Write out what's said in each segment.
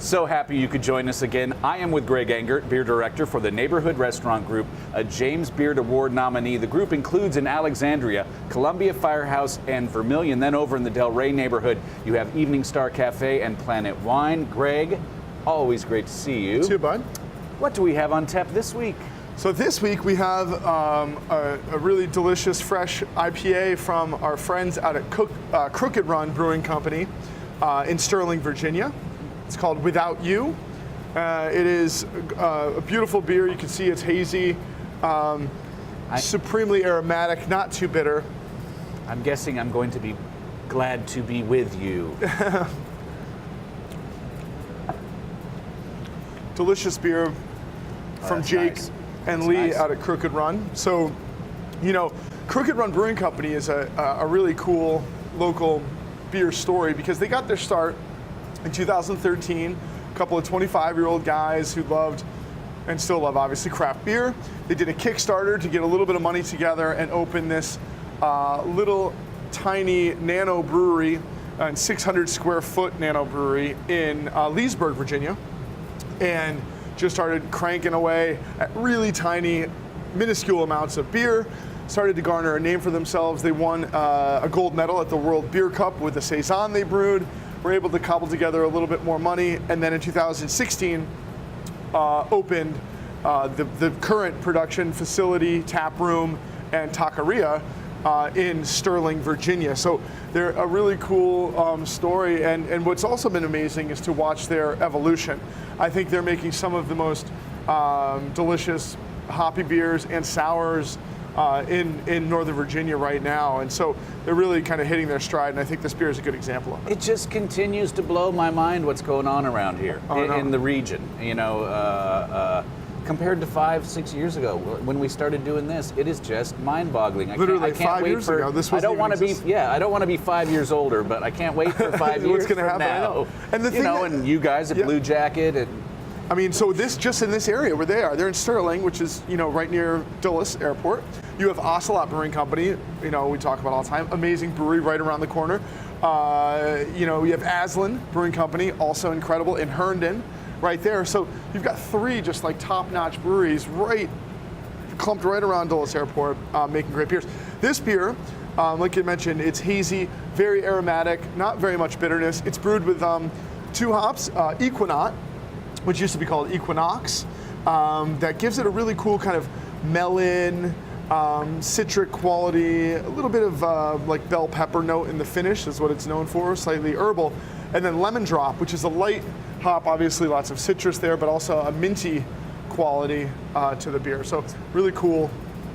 So happy you could join us again. I am with Greg Engert, beer director for the Neighborhood Restaurant Group, a James Beard Award nominee. The group includes in Alexandria, Columbia Firehouse, and Vermilion. Then over in the Del Rey neighborhood, you have Evening Star Cafe and Planet Wine. Greg, always great to see you. You too, bud. What do we have on tap this week? So this week we have a really delicious, fresh IPA from our friends out at Crooked Run Brewing Company in Sterling, Virginia. It's called Without You. It is a beautiful beer. You can see it's hazy, supremely aromatic, not too bitter. I'm guessing I'm going to be glad to be with you. Delicious beer from Jake and Lee out at Crooked Run. So, you know, Crooked Run Brewing Company is a really cool local beer story because they got their start in 2013, a couple of 25-year-old guys who loved and still love, obviously, craft beer. They did a Kickstarter to get a little bit of money together and open this little tiny nano brewery, and 600 square foot nano brewery in Leesburg, Virginia, and just started cranking away at really tiny, minuscule amounts of beer. Started to garner a name for themselves. They won a gold medal at the World Beer Cup with the Saison they brewed. Were able to cobble together a little bit more money, and then in 2016 opened the current production facility, tap room, and taqueria in Sterling, Virginia. So they're a really cool story, and what's also been amazing is to watch their evolution. I think they're making some of the most delicious hoppy beers and sours in Northern Virginia right now, and so they're really kind of hitting their stride, and I think this beer is a good example of it. It just continues to blow my mind what's going on around here in the region. You know, compared to 5-6 years ago when we started doing this, it is just mind-boggling. Literally I can't 5 wait years ago, this was. I don't want to be. Yeah, I don't want to be 5 years older, but I can't wait for 5 years What's going to from happen? now. I know. And the thing and you guys at Blue Jacket and. I mean, so this just in this area where they are, they're in Sterling, which is, you know, right near Dulles Airport. You have Ocelot Brewing Company, you know, we talk about all the time, amazing brewery right around the corner. You know, you have Aslan Brewing Company, also incredible, in Herndon, right there. So you've got three just like top-notch breweries right, clumped right around Dulles Airport, making great beers. This beer, like you mentioned, it's hazy, very aromatic, not very much bitterness. It's brewed with 2 hops, Equinaut, which used to be called Equinox, that gives it a really cool kind of melon, citric quality, a little bit of like bell pepper note in the finish is what it's known for, slightly herbal. And then lemon drop, which is a light hop, obviously lots of citrus there, but also a minty quality to the beer. So really cool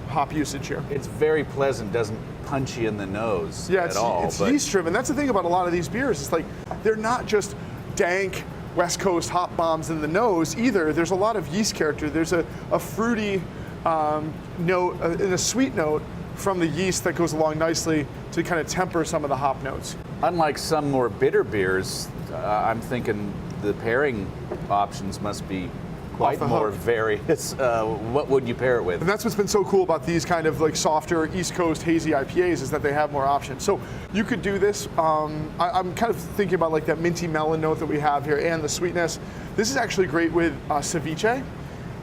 hop usage here. It's very pleasant, doesn't punch you in the nose at all. It's yeast driven. That's the thing about a lot of these beers. It's like they're not just dank West Coast hop bombs in the nose either. There's a lot of yeast character. There's a fruity note and a sweet note from the yeast that goes along nicely to kind of temper some of the hop notes. Unlike some more bitter beers, I'm thinking the pairing options must be quite more various. What would you pair it with? And that's what's been so cool about these kind of like softer East Coast hazy IPAs is that they have more options. So you could do this. I'm kind of thinking about like that minty melon note that we have here and the sweetness. This is actually great with ceviche.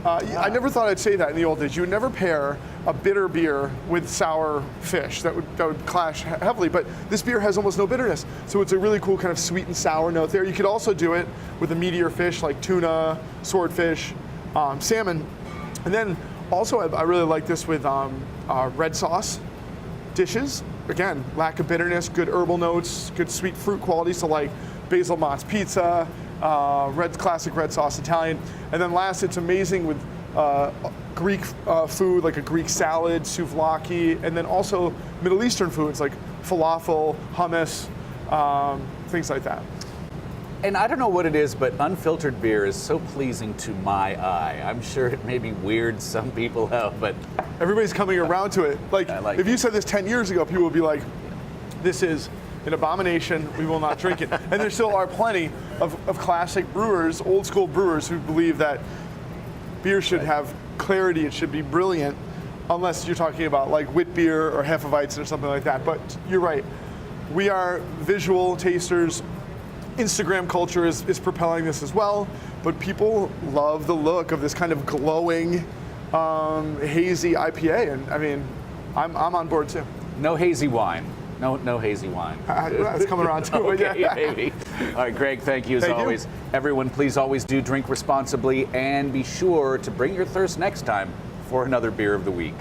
I never thought I'd say that in the old days. You would never pair a bitter beer with sour fish. That would clash heavily, but this beer has almost no bitterness. So it's a really cool kind of sweet and sour note there. You could also do it with a meatier fish like tuna, swordfish, salmon. And then also I really like this with red sauce dishes. Again, lack of bitterness, good herbal notes, good sweet fruit quality. So like basil Mott's pizza, classic red sauce Italian. And then last, it's amazing with Greek food, like a Greek salad, souvlaki, and then also Middle Eastern foods like falafel, hummus, things like that. And I don't know what it is, but unfiltered beer is so pleasing to my eye. I'm sure it may be weird some people have, but everybody's coming around to it. Like if you said this 10 years ago, people would be like, this is an abomination, we will not drink it. And there still are plenty of classic brewers, old school brewers, who believe that beer should have clarity, it should be brilliant, unless you're talking about like wit beer or Hefeweizen or something like that. But you're right, we are visual tasters. Instagram culture is propelling this as well, but people love the look of this kind of glowing, hazy IPA, and I mean, I'm on board too. No hazy wine. No hazy wine. That's coming around too. Okay, maybe. All right, Greg, thank you as always. Everyone, please always do drink responsibly and be sure to bring your thirst next time for another Beer of the Week.